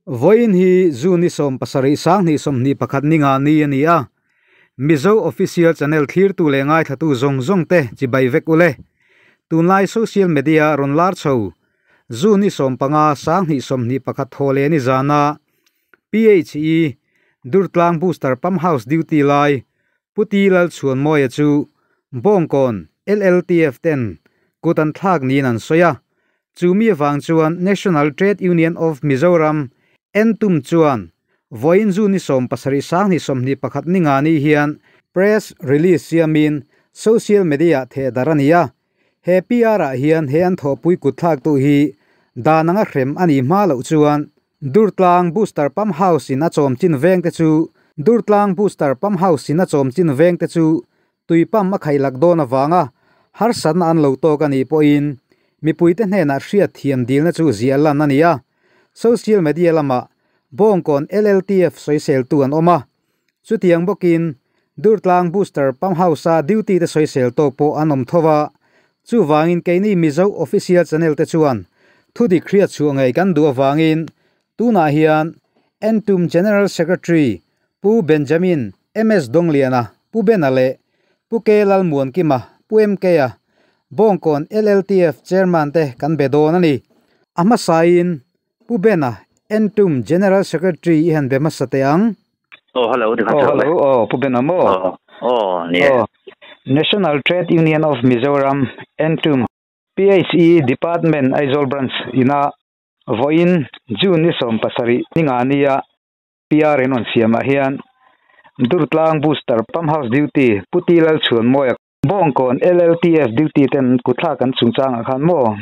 voin hi zuni som pasari sang ni som ni pakhat ninga ni ania Mizo Official Channel thlir tu le ngai thatu zong te chi bai vek ule tunlai social media ron lar chho zuni som panga sang ni som ni pakhat thole ni zana PHE Durtlang Booster Pump House Duty Lai Putilal chuan moya chu Bawngkawn LLTF 10 kutan thlak ni nan soya chumi wang chuan National Trade Union of Mizoram NTUM chuan voin zu ni som pasari sang ni som ni pakhat ninga ni hian press release siamin social media the darania happy ara hian he an thopui kuthak tu hi dananga hrem ani ma lo chuan Durtlang Booster Pump House in a chom chin veng te chu Durtlang Booster Pump House in a chom chin veng te chu tuipam ma khailak dona wanga har san an lo to kani po in mi puite hna hria thiam dil na chu zialan ania social media lama Bawngkawn LLTF soisel tu an oma chutiang bokin Durtlang Booster Pump House a duty te soisel to po anom thowa chu wangin keini Mizo Official Channel te chuan thudi khria chu ngai kan du wangin tuna hian NTUM General Secretary Pu Benjamin MS Dongliana Pu Benale Pu Kelal Muan Kima Pu MK a Bawngkawn LLTF Chairman te kan bedon ani ama sain Pu Bena NTUM General Secretary han be masateang hello Pu Benamo National Trade Union of Mizoram NTUM PHE Department Aizol Branch ina voin June som pasari ningania PR enon siama hian Durtlang Booster Pump House Duty Putilal chuan moya Bawngkawn LLTF Duty ten kutha kan chungchang khan mo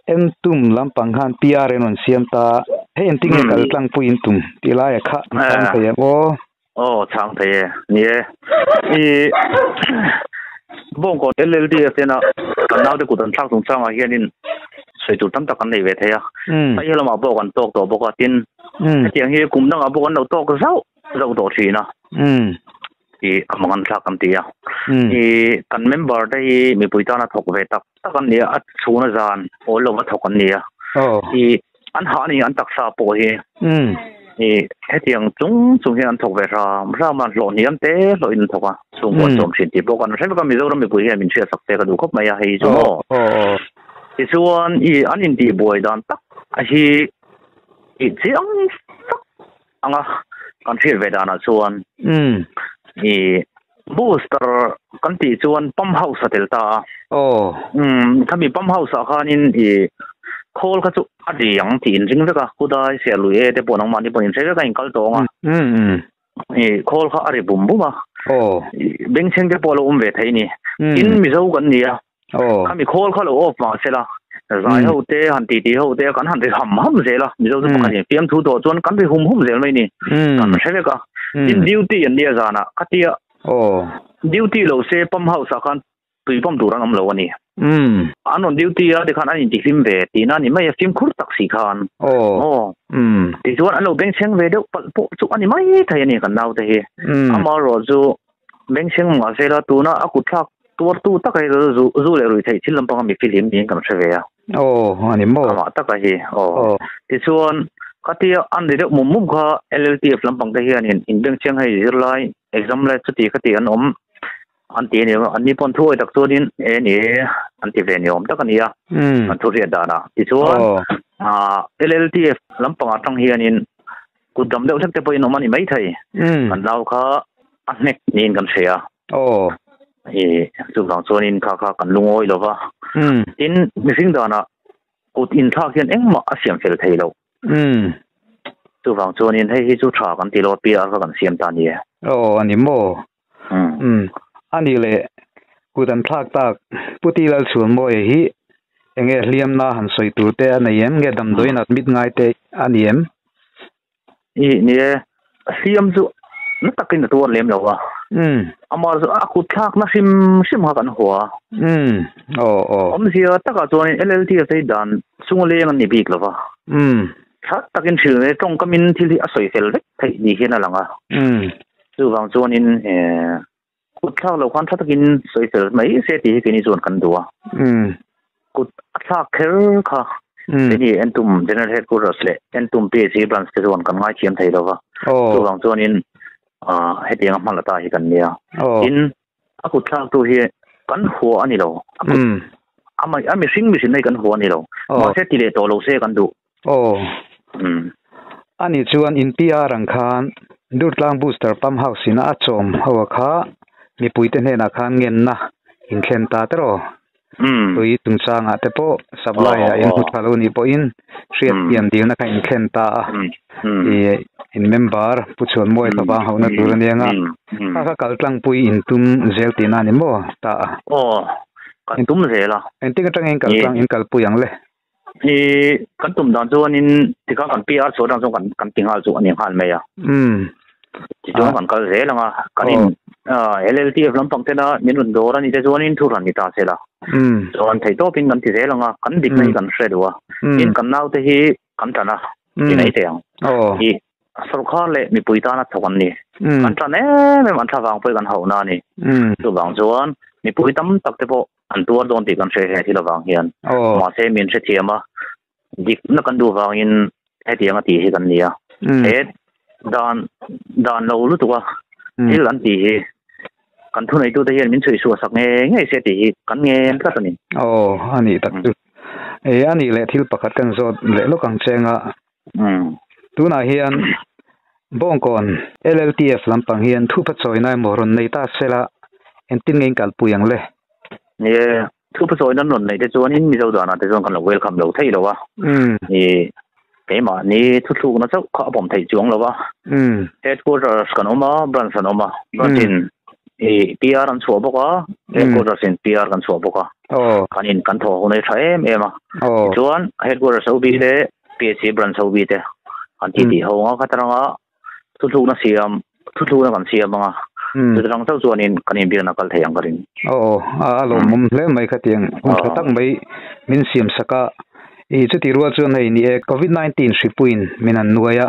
NTUM lampang khan PR enon siamta he entinge kal tlang puin tum tilai kha chang thaya chang thaya ni e Bawngkawn LLTF tena kanau de kutan thak chungchang a hianin soitu tam tak kan nei ve thaya ai helama bo kan tok to bo ka tin tiang hi kum dang a bo kan lo tok zau zau do thina i kamangan thak kam tia i kan member dai mi puitana thok ve tak takan ni at chuna zan olo ma thokan ni i an ha ni an taksa po hi i hetiang chung hi an thok ve ra ma lo niam te lo in thoka chung ko chom sin ti bo kan sem ka mi zo mi pui hi min sia sak te ka du khop mai hi chu i chuan i an in ti boi dan tak a hi i chiang anga kan thil ve dana chuan i booster kan ti chuan pump house atelta kami pump house a khanin i khol kha chu adiang tin ring veka kudai se lui e te ponang mani ponin se ka in kal tonga i khol kha ari bum buma beng cheng te polo ve thai ni in mi zo kan nia kami khol kha lo off ma sela zai ho te han ti ho te kan han te ham zela mi zo chu kan pm thu to chuan kan ri hum zel mai ni kan se ka in duty an dia zana katia duty lo se pump house a khan tui pam duran am lo ani anon duty a de khan ani ti sim ve tina ni mai sim khur tak si khan ti chuan an lo beng cheng ve de po chu ani mai thai ani kan nau te hi ama ro chu beng cheng ma sela tuna aku thak tur tu takai zu le rui thai chilam pang mi film ni kan se ve a ani mo ma takai hi ti chuan katia an de mum kha LLTF lampang te hian in beng cheng hai zirlai exam le chuti khati an an ti ni an ni pon thuai tak chuanin ni an ti ve ni takania an thu ria dana ti chuan LLTF lampang atang hianin kudam deuh te poin omani mai thai an lau kha an nek nin kan sia chu bang chuanin kha kan lungoi lova in missing dana kut in thak hian engma asiam fel thei lo tu wang chuanin hei hi chu tha kan ti lo PR ka kan siam ta ni ani mo ani le kudan thak tak putilal chun mo hi enge hliam na han soi tur te anayem nge dam doinat mit ngai te aniem i ni siam chu na takin na tuan lem lawa ama chu a khu thak na sim ha kan huwa om sia taka chuanin LLT te dan sungole ang ni bik lawa thak takin thil ne tong kamin thil hi asoi fel vek thai ni hena langa chu wang chuanin kut thak lo khan thatakin soi fel mai se ti ke ni chuan kan duwa kut thak kher kha นี่NTUM General Headquarters เลย NTUM PHE branch ที่ส่วนกันง่ายเทียมไทยแล้วว่าตัวบางส่วนนี้ให้เตียงมันละตาให้กันเนี่ยอินอากุตทางตัวเฮกันหัวอันนี้เราไม่สิ่งในกันหัวนี่เรามาเสร็จที่เลตัวเราเสกันดูอันนี้ชวนอินพีอาร์รังคานดูดลางบูสเตอร์ปั๊มเฮาสินะจอมหัวข้ามีปุ๋ยเต็นเฮนักขันเงินนะอินเคนตาเตโรตัวอีตุงสางอาเตโปสับไลอินพุทธาลุนีโปอินเชียดเยี่ยมดีนักอินเคนตาอินเมมเบอร์ผู้ชวนมวยตะบางเขานักดูเรียงอ่ะถ้าเขากลางปุ๋ยอินตุมเซลตินานิโมตากันตุ่มเสียละที่ก็จะเองกับกลางอินกับปุยังเลยกันตุ่มดานส่วนนี้ที่เขากันPRส่วนดานส่วนกันติงหาส่วนนี้หันไหมอ่ะที่ส่วนกันก็เสียละอ่ะกันอินLLTF ลำพังเท่านั้นนี่รุ่นโดรานี่จะส่วนนี้ทุรันนี่ตาเสียละส่วนที่โตเป็นกันที่เสียละอ่ะกันดิบไม่กันเสียด้วยอินกันน่าจะฮีกันจันนะที่ไหนเตียงที่สุขภาพเลยมีปุ๋ยตาหน้าทุกวันนี้กันจันไม่มันถ้าวางปุ๋ยกันหัวหน้านี่ตัวบางส่วนมีปุ๋ยตั้มตักเตปอันตัวโดนตีกันเสียที่เราวางเฮียนมาเสียมีนเสียเทียมอ่ะดิบนักกันดูวางอินให้เทียงตีให้กันเนี่ยดานเรารู้ตัวที่หลังตีกันทุนในตัวเฮียนมีนช่วยสัวสักไงเสียตีกันไงก็ตัวนี้อันนี้ตักดูอันนี้แหละที่ประกาศกันสดแหละลูกกังเชงอ่ะตัวน่าเฮียนบ้องก่อน LLTF ลำปังเฮียนทุบปัจจัยนายมรณในตาเสละเอ็นตินเงินกัลปุยังเลยนี่ทุกประสบนั้นหนุนในที่ส่วนนี้มีเจ้าด่านแต่ส่วนกันเราเวลคัมเราไทยแล้ววะนี่เดี๋ยวมานี่ทุกๆนะเจ้าข้าผมไทยจวงแล้ววะHeadquarters กันออกมาบรันสันออกมาบรันจินPR กันชัวบอกว่า Headquarters in PR กันชัวบอกว่ากันอินกันทอคนในไทยมาส่วน Headquarters เอาบีเด PHE บรันเอาบีเดกันที่เขาว่าคัตรังว่าทุกๆนะเสียมทุกๆนะกันเสียมมั้งจุดรังเจ้าส่วนนี้กันยังเบียนักการเทียงกันลงมุมเล่ไม่ขัดยังจะตั้งไม่มินเสียมสักจุดที่รัวจวนให้นี่COVID-19 สิปุยนมินันนัวยะ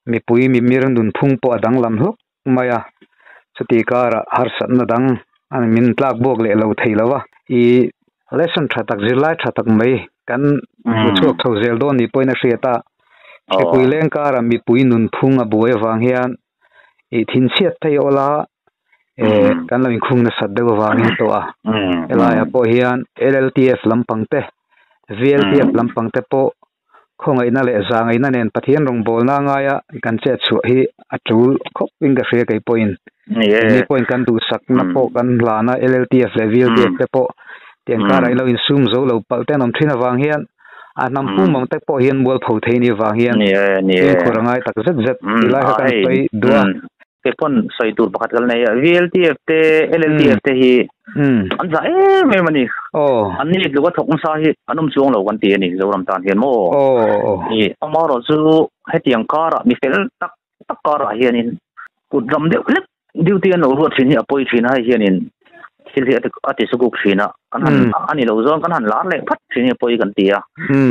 มีปุยมีเรื่องดุนพุ่งปอดังลำหุกมายะจุดที่การหาสันนัดังอันมินตลากบวกเลยเราไทยแล้ววะlesson ชัดตักจิลไลชัดตักไม่กันผู้ช่วยเขาเจลโดนนี่ปุยนักเสียตาปุยเล่งการมีปุยนุนพุ่งอ่ะบัววางเฮียนทินเชียดไทยโอลากันเราอิงคุงนัสัตเดววางิตัวลายพอเฮียน LLTF ลำพังเต VLTF ลำพังเตปคงไอ้นั่นแหละจางไอ้นั่นเองปะเทียนรงโบลน่าง่ายกันเจ็ดช่วยอัจฉริคบวิ่งกระเสียไก่ปอยน์นี่ปอยน์กันดูสักนับปกันลานะ LLTF และ VLTF เตปเตียงการไอ้เราอินซูมโซเราปัลเตนอมทินวางเฮียนนำพุ่งมันเตปเฮียนบัวผูเทนี่วางเฮียนนี่คนง่ายตักเจ็ดที่ไล่กันไปด้วยpun saya tur bakat kalau naya VLTF te LLTF te hi anza memang ni ani lu wat thong sa hi anum chuang lo kan ti ni zoram tan hian mo ni amaro chu hetiang kara mi fel tak kara hian in kudram de lek duty an ro thin hi apoi thin ha hian in thil hi ati suguk thina kan ani lo zon kan han lar le phat thin hi poi kan ti a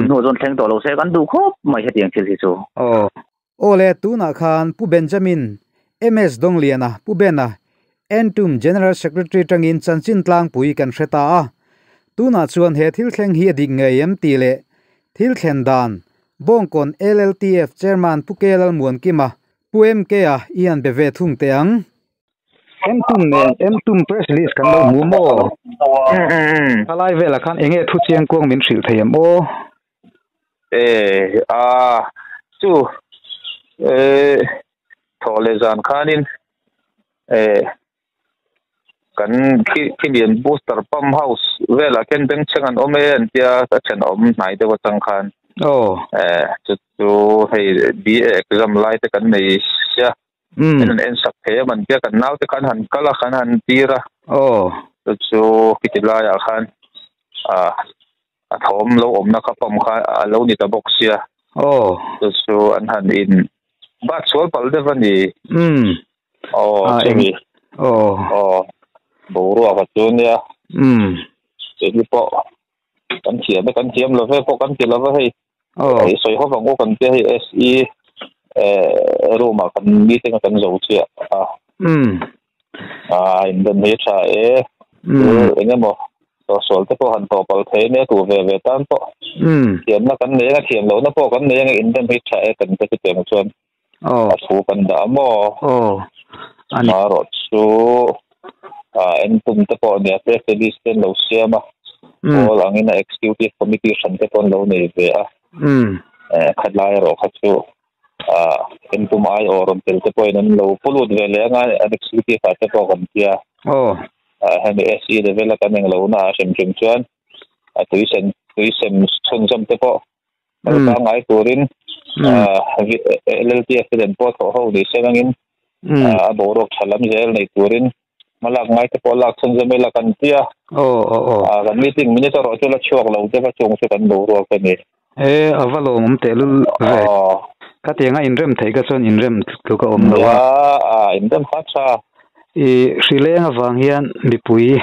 no zon thleng to lo se kan du khop mai hetiang thil hi chu ole tu na khan pu Benjamin MS Dongliana Pubena NTUM General Secretary Tangin Chanchin Tlang Pui kan hreta a tuna chuan he thil thleng hi adik ngeiam ti le thil thlen dan Bawngkawn LLTF Chairman Pukelal Muan Kima Puem ke a ian beve thung te ang NTUM press release kan lo mu mo alai vela khan enge thu chiang kong min hril theiam o chu thole zan khanin kan kilian booster pump house vela ken beng chengan omen tia chen om nai de watang khan chu hei bi exam lai te kan nei sia en sak the man tia kan nau te kan han kala khan han tira chu kitila ya khan a thom lo om na ka pam kha lo ni ta box sia chu an han in bat sol pal de vani chimi boru ava tunia chemi po kan thiam lo ve po kan ti lo ve hei soi ho vango kan te hei SE roma kan mi te kan zo chia in the nature engemo so sol te po han to pal the ne tu ve tan po thiam na kan ne nga thiam lo na po kan ne nga in dem hi tha e kan te te mo chuan thu kan da mo ani ro chu NTUM te po ne president ten lo siama all angin na executive committee san te pon lo nei ve a khatlai ro khachu NTUM ai oron tel te po nan lo pulut ve le nga executive te po kan tia han SE de vela kan ng lo na sem chuan tuisen chun jam te po ta ngai turin LLTF den po ho ni senangin borok thalam zel nei turin malak ngai te po lak chun jam la kan tia kan meeting minute ro chola chuak lo te ka chung se kan lo ro ka ni avalo mum te lu ve ka te nga inrem thei ka chon inrem tu ka om lo wa indam kha cha Srileng awang hian mipui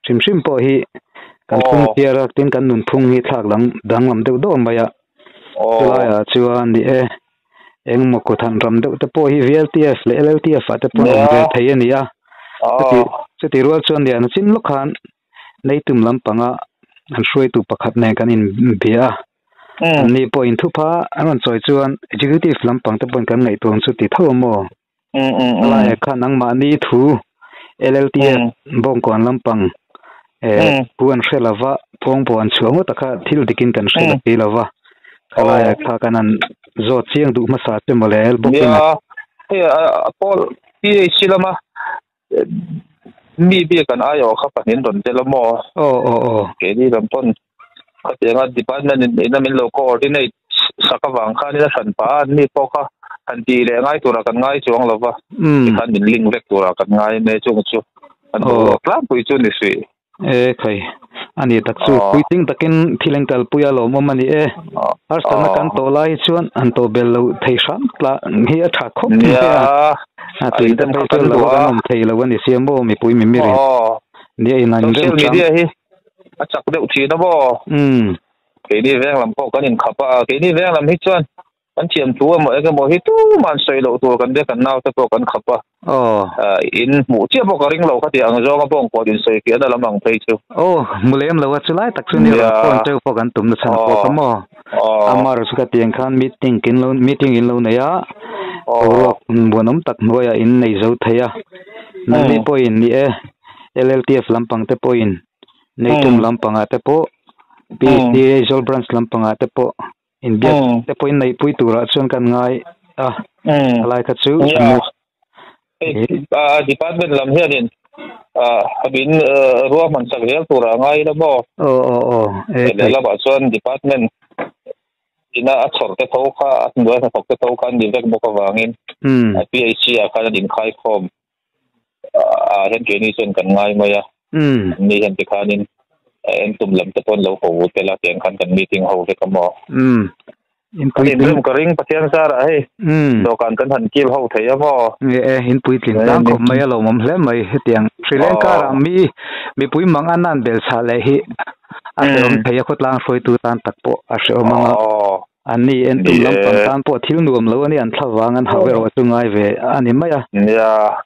sim po hi kan phung tiara tin kan nun phung hi thlak lang danglam deuh dawm maya tulaya chuan ni eng mo ko than ram deuh te po hi VLTF le LLTF te po ve thei ania chuti rual chuan dia na chin lokhan neitum lampanga an hroi tu pakhat ne kan in bia ni po in thupa anon choi chuan executive lampang te pon kan ngai tuang chuti thomo lai khan ang ma ni thu LLTF Bawngkawn lampang puan hrelawa phong puan chuango taka thil dikin kan hrela pilawa kalaya kha kanan zo chiang du masa te molel bokin Paul PHE lama mi bi kan ayo kha panin don te lamo ke ni lampon khatenga department in amin lo coordinate sakawang kha ni san pa ni poka anti le ngai tura kan ngai chuang lova kan min ling vek tura kan ngai ne chung chu an ho plan pui chu ni sui khai ani takchu puiting takin thilengtal puya lo momani har sana kan to lai chuan an to bel lo thei sam tla hi a tha khop ni a tuin tan to lo kan thei lo ni siamo mi pui mi miri ni ina social media hi a chak deuh thi na bo ke ni veng lam po kan in khapa ke ni veng lam hi chuan kan thiam thu mo eke mo hi tu man soi lo tu kan de kan naw te po kan khapa in mu chia po ka ring lo khati ang zo nga pong po din soi ki ana lamang phei chu mulem lo chu lai tak chu ni pon te po kan tum na chan po ka mo amar su ka tiang khan meeting in lo na ya bonam tak noya in nei zo thaya ni po in ni LLTF lampang te po in NTUM lampang te po PHE Zol branch lampang te po in biak te point nei pui tura chuan kan ngai lai kha chu department lam hianin habin ruwa man sak hel tura ngai na bo le la ba chuan department ina a chhor te tho kha ndoi na thok te tho kan ni vek bo ka wangin PHE a kan din khai khom hen ke ni chen kan ngai maya ni hen te khanin NTUM lam te pon lo ho te la tiang kan meeting ho ve ka mo in rum ka ring pathian sara he do kan han kil ho thei mo in pui tin dang ko mai lo mom hle mai hetiang Sri Lanka ra mi pui mang anan bel sa le hi a rom thei khot lang soi tu tan tak po a se manga ani NTUM lam pan tan po thil nuam lo ani an thlawang an hawer wa tu ngai ve ani maya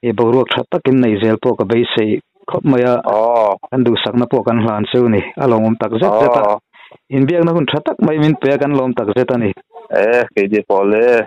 e borok thattakin nei zel po ka be sei khop maya kan du sakna po kan hlan seu ni alongom tak zeta in biak na hun thatak mai min pe kan lom tak zeta ni ke je pole